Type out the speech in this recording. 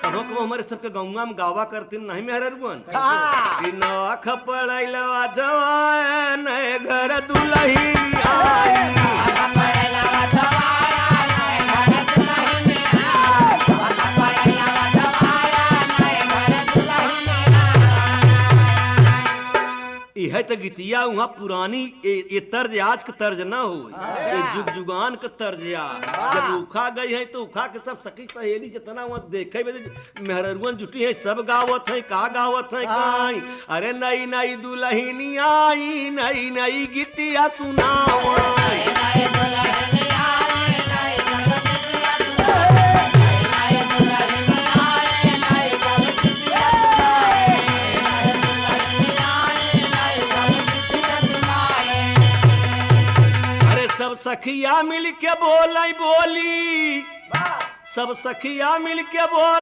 तब को हमारे सबके गौंगा में गावा करती नहीं मेहररुअन हाँ। कि नख पड़ैलवा जवान घर दुलही आई यह तो गीतिया वहाँ पुरानी ये तर्ज आज के तर्ज ना हो, ये जुग जुगान के तर्ज आ। जब उखा गई है तो उखा के सब सखी सहेली जितना वहाँ देखे मेहरुअन जुटी है सब गावत है का गावत है काई अरे नई नई दुल्हनी आई नई नई गीतिया सुनाओ सब सखिया मिल के बोली सब सखिया मिल के बोल